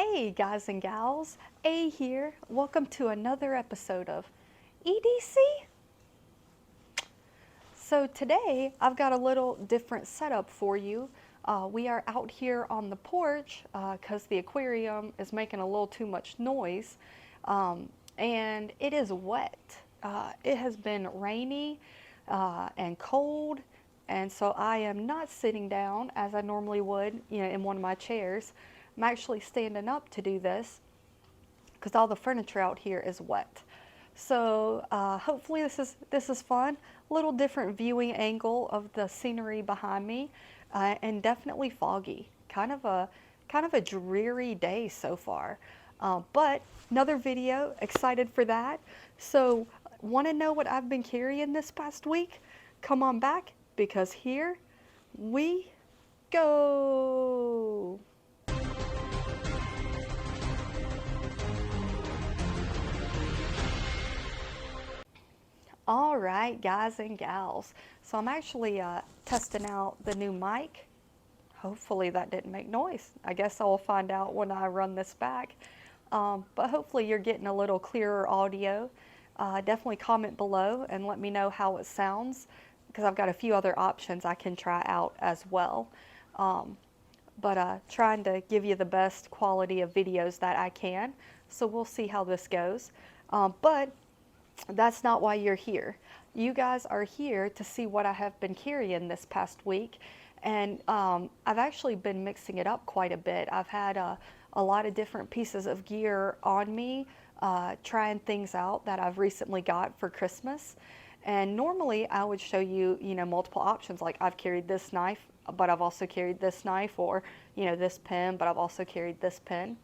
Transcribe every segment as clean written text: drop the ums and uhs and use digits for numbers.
Hey guys and gals, A here. Welcome to another episode of EDC. So today I've got a little different setup for you. We are out here on the porch because the aquarium is making a little too much noise, um, and it is wet. It has been rainy and cold, and so I am not sitting down as I normally would, in one of my chairs. I'm actually standing up to do this because all the furniture out here is wet. So hopefully this is fun. Little different viewing angle of the scenery behind me, and definitely foggy. Kind of a dreary day so far. But another video, excited for that. So want to know what I've been carrying this past week? Come on back because here we go. All right, guys and gals. So I'm actually testing out the new mic. Hopefully that didn't make noise. I guess I'll find out when I run this back. But hopefully you're getting a little clearer audio. Definitely comment below and let me know how it sounds because I've got a few other options I can try out as well. But trying to give you the best quality of videos that I can. So we'll see how this goes. But that's not why you're here. You guys are here to see what I have been carrying this past week. And I've actually been mixing it up quite a bit. I've had a lot of different pieces of gear on me, trying things out that I've recently got for Christmas. And normally I would show you, multiple options. Like I've carried this knife, but I've also carried this knife, or, this pen, but I've also carried this pen.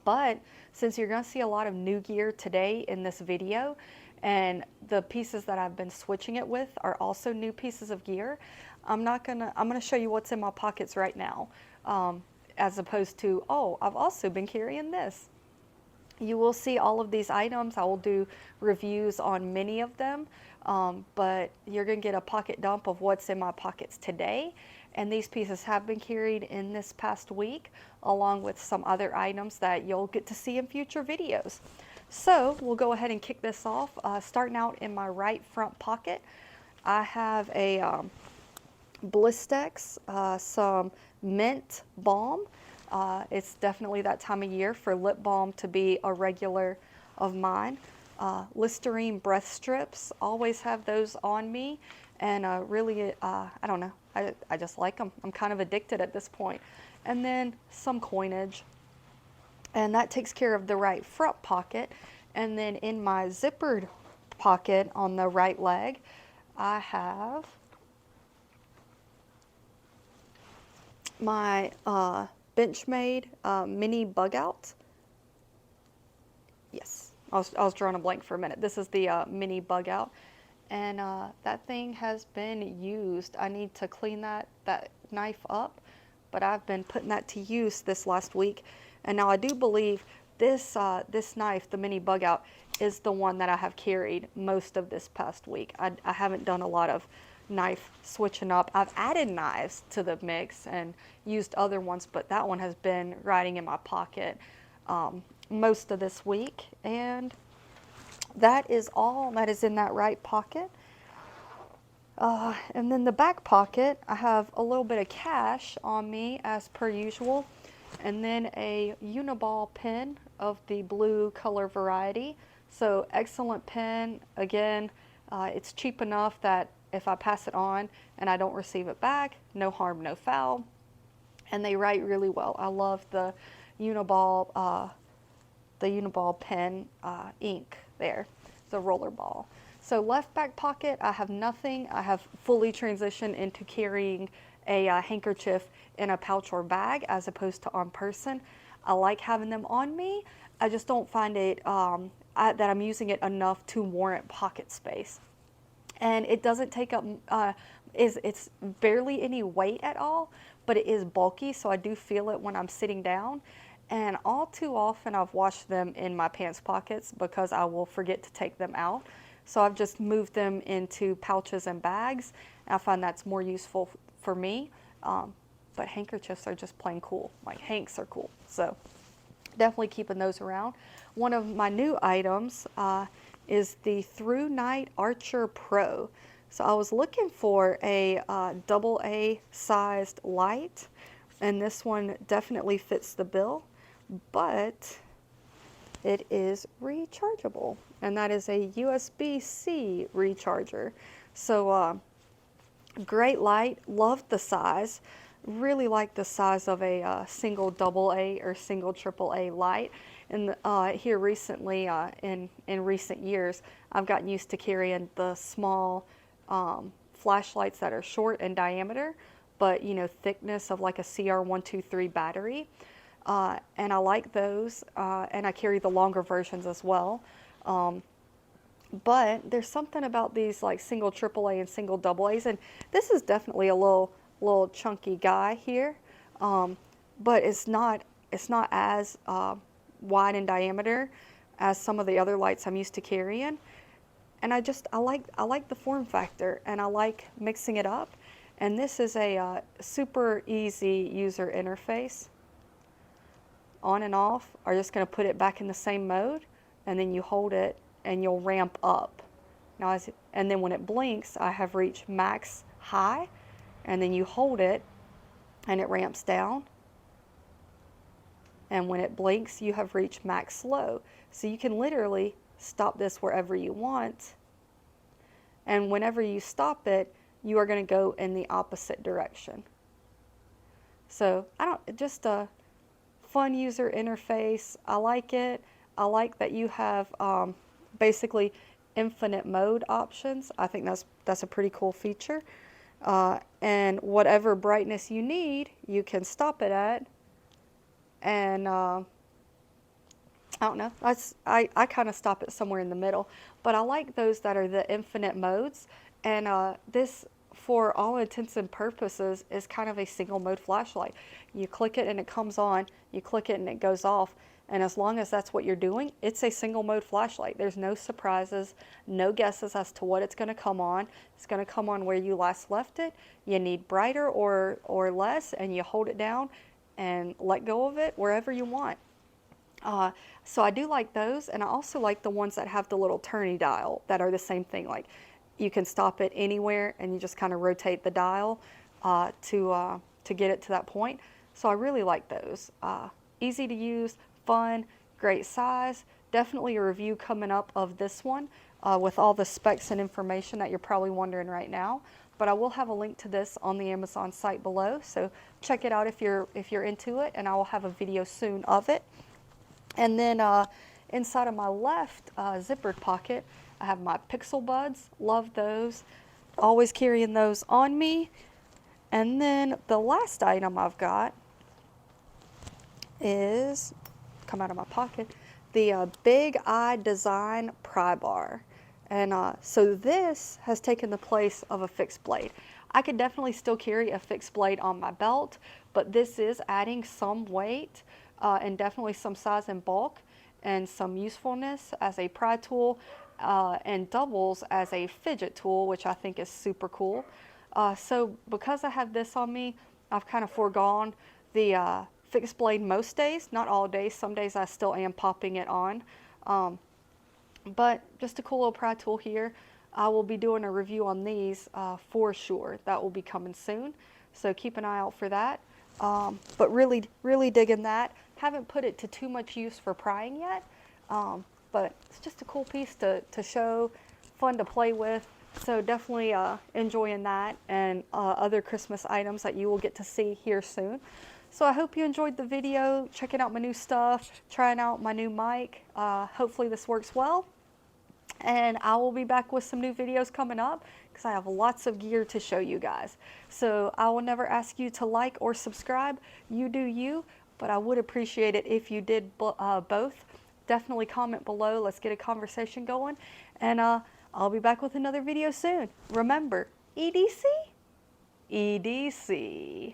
But since you're going to see a lot of new gear today in this video, and the pieces that I've been switching it with are also new pieces of gear, I'm going to show you what's in my pockets right now, as opposed to, oh, I've also been carrying this. You will see all of these items. I will do reviews on many of them, but you're going to get a pocket dump of what's in my pockets today. And these pieces have been carried in this past week, along with some other items that you'll get to see in future videos. So we'll go ahead and kick this off. Starting out in my right front pocket, I have a Blistex, some mint balm. It's definitely that time of year for lip balm to be a regular of mine. Listerine breath strips, always have those on me, and really, I don't know, I just like them. I'm kind of addicted at this point. And then some coinage, and that takes care of the right front pocket. And then in my zippered pocket on the right leg, I have my Benchmade mini bug out. Yes, I was drawing a blank for a minute. This is the mini bug out, and that thing has been used. I need to clean that knife up, but I've been putting that to use this last week, and now I do believe this this knife, the mini bug out, is the one that I have carried most of this past week. I haven't done a lot of knife switching up. I've added knives to the mix and used other ones, but that one has been riding in my pocket most of this week. And that is all that is in that right pocket. And then the back pocket, I have a little bit of cash on me as per usual, and then a Uniball pen of the blue color variety. So excellent pen. Again, it's cheap enough that if I pass it on and I don't receive it back, no harm, no foul. And they write really well. I love the Uniball pen ink there, the roller ball. So left back pocket, I have nothing. I have fully transitioned into carrying a handkerchief in a pouch or bag as opposed to on person. I like having them on me. I just don't find it that I'm using it enough to warrant pocket space. And it doesn't take up, it's barely any weight at all, but it is bulky, so I do feel it when I'm sitting down. And all too often I've washed them in my pants pockets because I will forget to take them out. So I've just moved them into pouches and bags. And I find that's more useful for me. but handkerchiefs are just plain cool. Like hanks are cool. So definitely keeping those around. One of my new items is the Through Night Archer Pro. So I was looking for a AA sized light, and this one definitely fits the bill, but it is rechargeable, and that is a USB-C recharger. So great light, loved the size, really like the size of a single AA or single AAA light. And here recently, in recent years, I've gotten used to carrying the small flashlights that are short in diameter, but thickness of like a CR123 battery. And I like those, and I carry the longer versions as well. But there's something about these like single AAA and single AA's, and this is definitely a little chunky guy here, but it's not as wide in diameter as some of the other lights I'm used to carrying. And I like the form factor, and I like mixing it up. And this is a super easy user interface. On and off are just going to put it back in the same mode, and then you hold it and you'll ramp up. Now, and then when it blinks, I have reached max high, and then you hold it and it ramps down. And when it blinks, you have reached max low. So you can literally stop this wherever you want. And whenever you stop it, you are going to go in the opposite direction. So just a fun user interface. I like it. I like that you have basically infinite mode options. I think that's a pretty cool feature. And whatever brightness you need, you can stop it at. And I don't know, I kind of stop it somewhere in the middle. But I like those that are the infinite modes. And this, for all intents and purposes, is kind of a single mode flashlight. You click it and it comes on, you click it and it goes off. And as long as that's what you're doing, it's a single mode flashlight. There's no surprises, no guesses as to what it's going to come on. It's going to come on where you last left it. You need brighter or less, and you hold it down and let go of it wherever you want. So I do like those, and I also like the ones that have the little turny dial that are the same thing. Like you can stop it anywhere, and you just kind of rotate the dial to get it to that point. So I really like those. Easy to use, fun, great size. Definitely a review coming up of this one with all the specs and information that you're probably wondering right now. But I will have a link to this on the Amazon site below, so check it out if you're into it, and I will have a video soon of it. And then inside of my left zippered pocket, I have my Pixel Buds. Love those. Always carrying those on me. And then the last item I've got is, come out of my pocket, the Big Eye Design pry bar. And so this has taken the place of a fixed blade. I could definitely still carry a fixed blade on my belt, but this is adding some weight and definitely some size and bulk and some usefulness as a pry tool, and doubles as a fidget tool, which I think is super cool. So because I have this on me, I've kind of foregone the fixed blade most days, not all days. Some days I still am popping it on. But just a cool little pry tool here. I will be doing a review on these for sure. That will be coming soon. So keep an eye out for that. But really, really digging that. Haven't put it to too much use for prying yet. But it's just a cool piece to show, fun to play with. So definitely enjoying that and other Christmas items that you will get to see here soon. So I hope you enjoyed the video, checking out my new stuff, trying out my new mic. Hopefully this works well. And I will be back with some new videos coming up because I have lots of gear to show you guys. So I will never ask you to like or subscribe. You do you, but I would appreciate it if you did both. Definitely comment below. Let's get a conversation going. And I'll be back with another video soon. Remember, EDC? EDC.